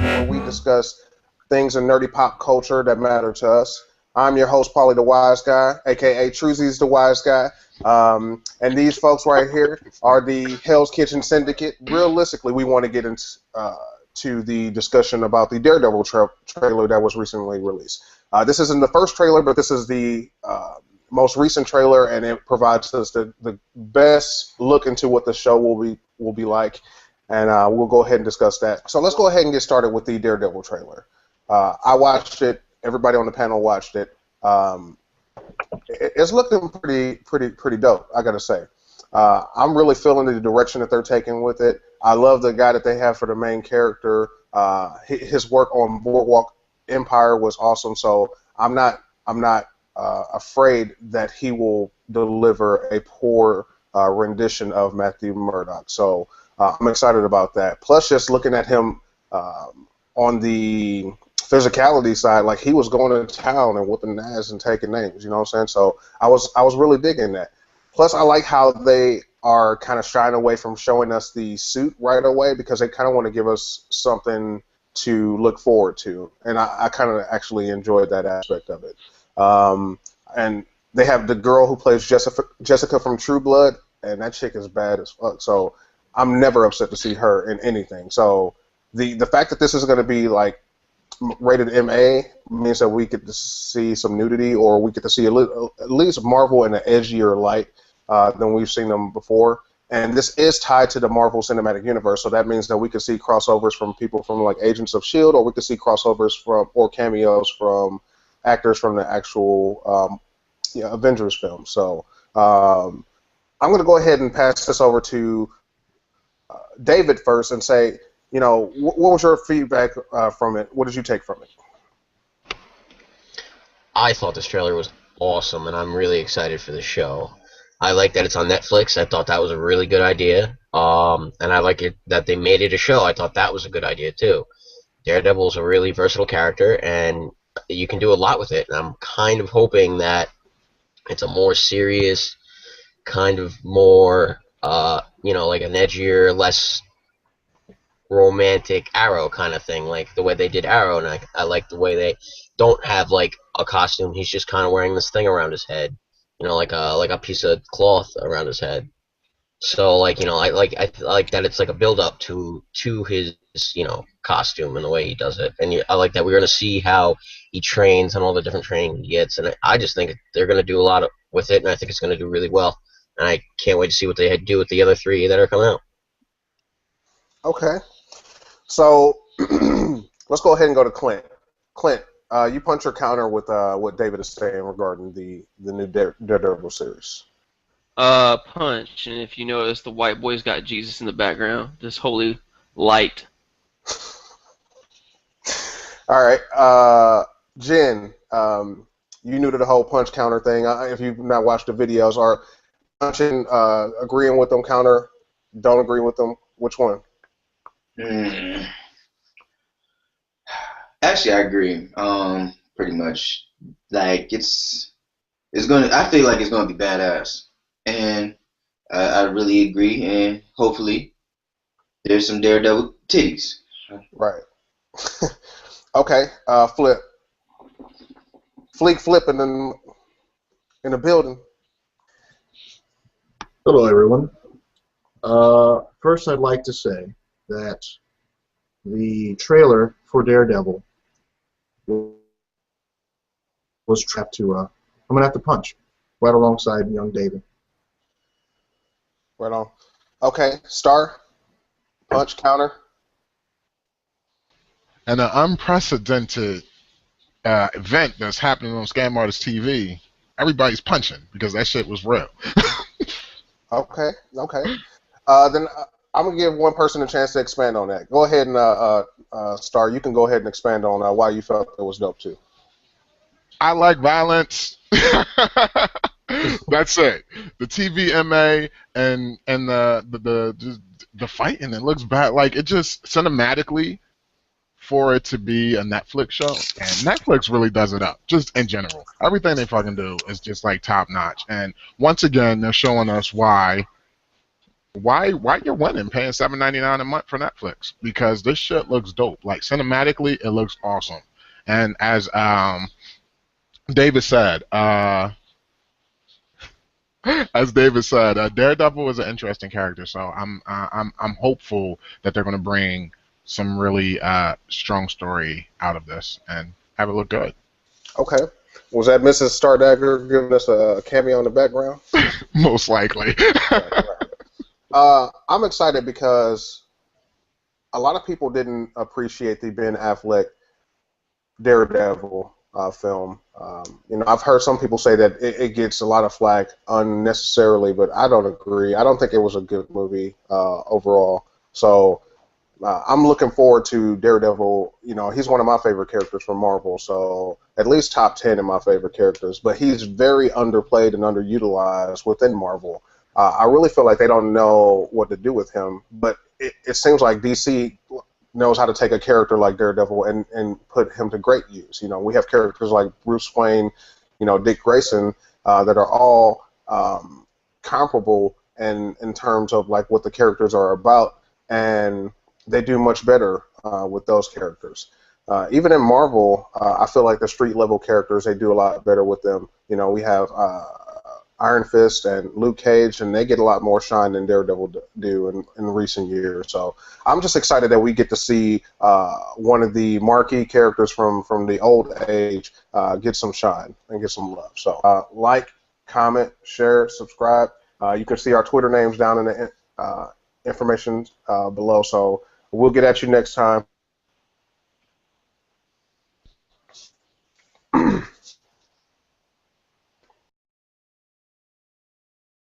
where we discuss things in nerdy pop culture that matter to us. I'm your host, Pauly the Wise Guy, aka Truzy's the Wise Guy. And these folks right here are the Hell's Kitchen Syndicate. Realistically, we want to get into to the discussion about the Daredevil trailer that was recently released. This isn't the first trailer, but this is the most recent trailer, and it provides us the best look into what the show will be like. And we'll go ahead and discuss that. So let's go ahead and get started with the Daredevil trailer. I watched it. Everybody on the panel watched it. It's looking pretty dope, I gotta say. I'm really feeling the direction that they're taking with it. I love the guy that they have for the main character. His work on Boardwalk Empire was awesome. So I'm not afraid that he will deliver a poor rendition of Matthew Murdock. So I'm excited about that. Plus, just looking at him on the physicality side, like he was going to town and whooping ass and taking names. You know what I'm saying? So I was really digging that. Plus, I like how they are kind of shying away from showing us the suit right away because they kind of want to give us something to look forward to, and I kind of actually enjoyed that aspect of it. And they have the girl who plays Jessica from True Blood, and that chick is bad as fuck. So I'm never upset to see her in anything. So the fact that this is going to be like rated MA means that we get to see some nudity, or we get to see at least Marvel in an edgier light than we've seen them before. And this is tied to the Marvel Cinematic Universe, so that means that we could see crossovers from people from like Agents of S.H.I.E.L.D., or we could see crossovers from or cameos from actors from the actual Avengers film. So I'm going to go ahead and pass this over to David first and say, what was your feedback from it? What did you take from it? I thought this trailer was awesome, and I'm really excited for the show. I like that it's on Netflix. I thought that was a really good idea. And I like it that they made it a show. I thought that was a good idea, too. Daredevil is a really versatile character, and you can do a lot with it. And I'm kind of hoping that it's a more serious, kind of more, like an edgier, less romantic Arrow kind of thing, like the way they did Arrow. And I like the way they don't have, like, a costume. He's just kind of wearing this thing around his head. Like a piece of cloth around his head. So I like that it's like a build up to his costume and the way he does it. And I like that we're gonna see how he trains and all the different training he gets. And I just think they're gonna do a lot with it, and I think it's gonna do really well. And I can't wait to see what they do with the other three that are coming out. Okay, so let's go ahead and go to Clint. Clint. You punch your counter with what David is saying regarding the new Daredevil series. Punch, and if you notice, the white boy's got Jesus in the background. This holy light. All right, Jen, you new to the whole punch counter thing. If you've not watched the videos, are punching agreeing with them counter? Don't agree with them? Which one? Actually, I agree. Pretty much, like it's gonna. I feel like it's gonna be badass, and I really agree. And hopefully, there's some Daredevil titties. Right. Okay. Flip. Flip in the building. Hello, everyone. First, I'd like to say that the trailer for Daredevil was trapped to I'm gonna have to punch right alongside young David. Right on. Okay, Star, punch counter. And an unprecedented event that's happening on Scam Artist TV. Everybody's punching because that shit was real. Okay. Then I'm gonna give one person a chance to expand on that. Go ahead and Star. You can go ahead and expand on why you felt it was dope too. I like violence. That's it. The TVMA and the fighting, it looks bad. Like it just cinematically for it to be a Netflix show, and Netflix really does it up. Just in general, everything they fucking do is just like top notch. And once again, they're showing us why why you're winning paying $7.99 a month for Netflix, because this shit looks dope. Like cinematically, it looks awesome. And as David said, Daredevil is an interesting character. So I'm hopeful that they're going to bring some really strong story out of this and have it look good. Okay. Was that Mrs. Stardager giving us a cameo in the background? Most likely. I'm excited because a lot of people didn't appreciate the Ben Affleck Daredevil film. I've heard some people say that it gets a lot of flack unnecessarily, but I don't agree. I don't think it was a good movie overall. So I'm looking forward to Daredevil. He's one of my favorite characters from Marvel, so at least top 10 in my favorite characters. But he's very underplayed and underutilized within Marvel. I really feel like they don't know what to do with him, but it seems like DC knows how to take a character like Daredevil and put him to great use. We have characters like Bruce Wayne, Dick Grayson, that are all comparable in terms of like what the characters are about, and they do much better with those characters. Even in Marvel, I feel like the street level characters, they do a lot better with them. We have Iron Fist and Luke Cage, and they get a lot more shine than Daredevil do in recent years. So I'm just excited that we get to see one of the marquee characters from the old age get some shine and get some love. So like, comment, share, subscribe. You can see our Twitter names down in the information below. So we'll get at you next time.